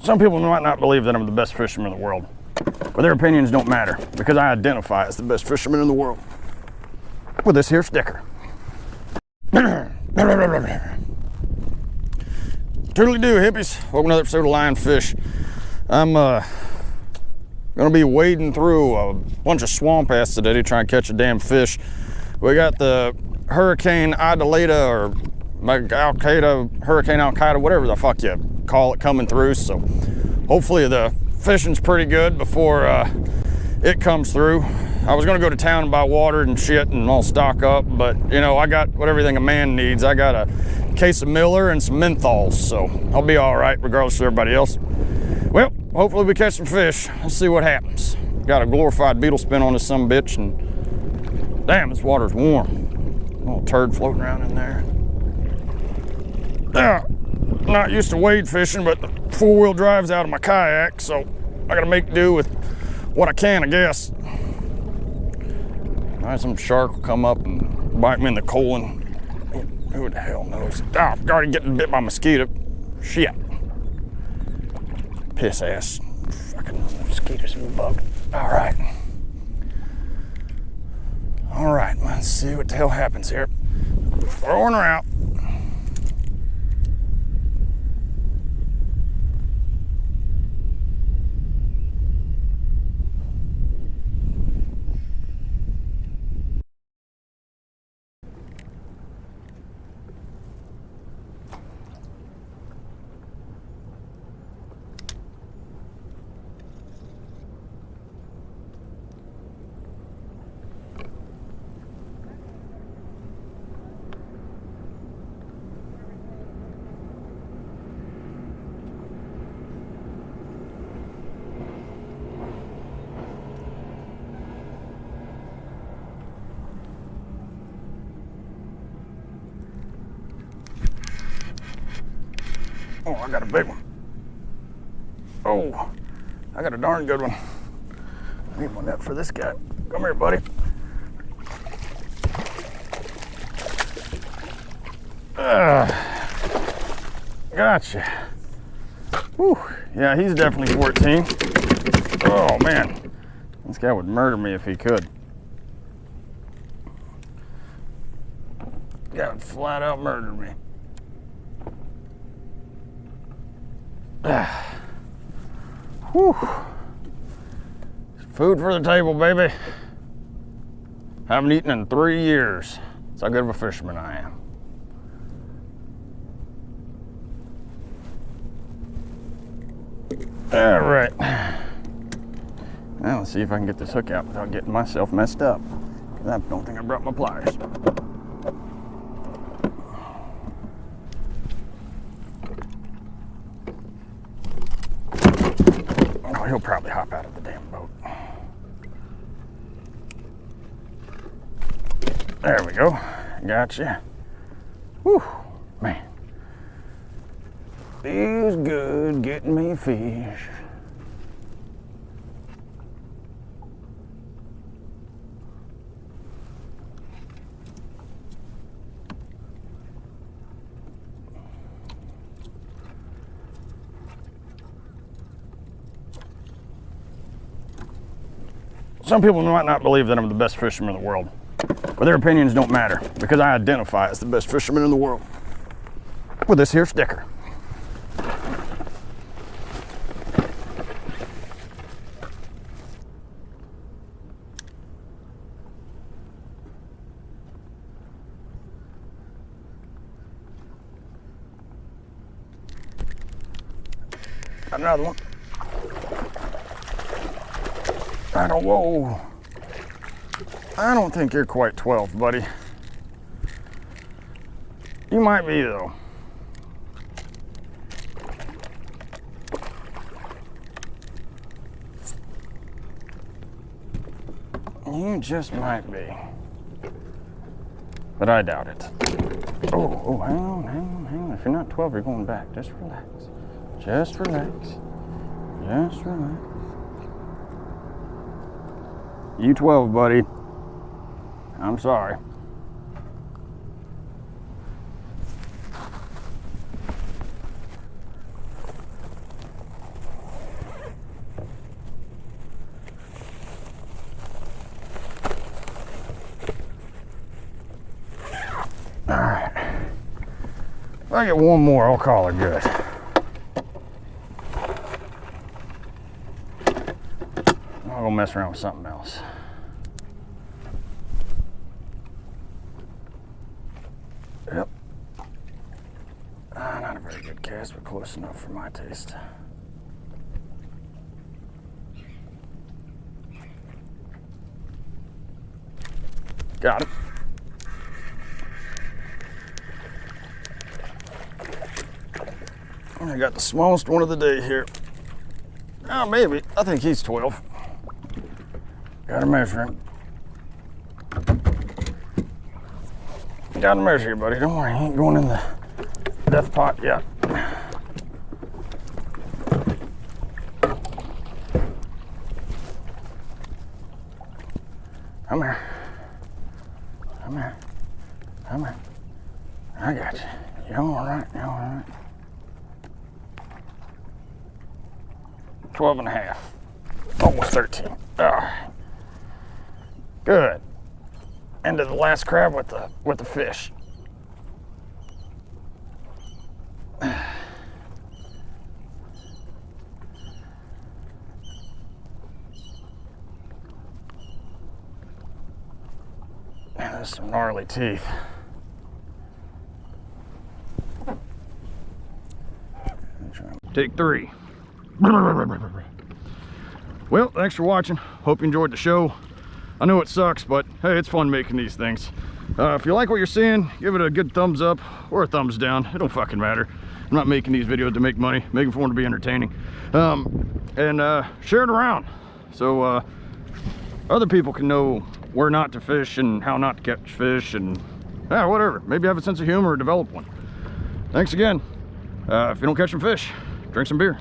Some people might not believe that I'm the best fisherman in the world, but their opinions don't matter because I identify as the best fisherman in the world with this here sticker. Toodly-doo, hippies. Welcome to another episode of Lionfish. I'm gonna be wading through a bunch of swamp ass today to try and catch a damn fish. We got the Hurricon Idalia or Hurricane Al-Qaeda, whatever the fuck you call it, coming through. So hopefully the fishing's pretty good before it comes through. I was gonna go to town and buy water and shit and all stock up, but you know, I got everything a man needs. I got a case of Miller and some menthols, so I'll be all right regardless of everybody else. Well, hopefully we catch some fish. Let's see what happens. Got a glorified beetle spin on this sumbitch, and damn, this water's warm. A little turd floating around in there. Not used to wade fishing, but the four-wheel drive's out of my kayak, so I gotta make do with what I can, I guess. Some shark will come up and bite me in the colon. Who the hell knows? Oh, I'm already getting bit by a mosquito. Shit. Piss ass. Fucking mosquitoes and bug. All right, let's see what the hell happens here. Throwing her out. Oh, I got a big one. Oh, I got a darn good one. I need one up for this guy. Come here, buddy. Gotcha. Whew. Yeah, he's definitely 14. Oh, man. This guy would murder me if he could. This guy would flat out murder me. Whew. Food for the table, baby. Haven't eaten in 3 years. That's how good of a fisherman I am. All right. Now let's see if I can get this hook out without getting myself messed up. I don't think I brought my pliers. He'll probably hop out of the damn boat. There we go. Gotcha. Whew, man. Feels good getting me fish. Some people might not believe that I'm the best fisherman in the world, but their opinions don't matter because I identify as the best fisherman in the world with this here sticker. Got another one. Whoa. I don't think you're quite 12, buddy. You might be, though. You just might be. But I doubt it. Oh, hang on. If you're not 12, you're going back. Just relax. Just relax. You 12, buddy. I'm sorry. I get one more, I'll call it good. I'll go mess around with something else. Yep. Not a very good cast, but close enough for my taste. Got it. I got the smallest one of the day here. Oh, maybe. I think he's 12. Gotta measure him. Gotta measure you, buddy. Don't worry, he ain't going in the death pot yet. Come here. Come here. Come here. I got you. You're all right. You're all right. 12 and a half. Almost 13. Good. End of the last crab with the fish. Man, there's some gnarly teeth. Take 3. Well, thanks for watching. Hope you enjoyed the show. I know it sucks, but hey, it's fun making these things. If you like what you're seeing, give it a good thumbs up or a thumbs down. It don't fucking matter. I'm not making these videos to make money. I'm making for them to be entertaining. And share it around so other people can know where not to fish and how not to catch fish and whatever. Maybe have a sense of humor or develop one. Thanks again. If you don't catch some fish, drink some beer.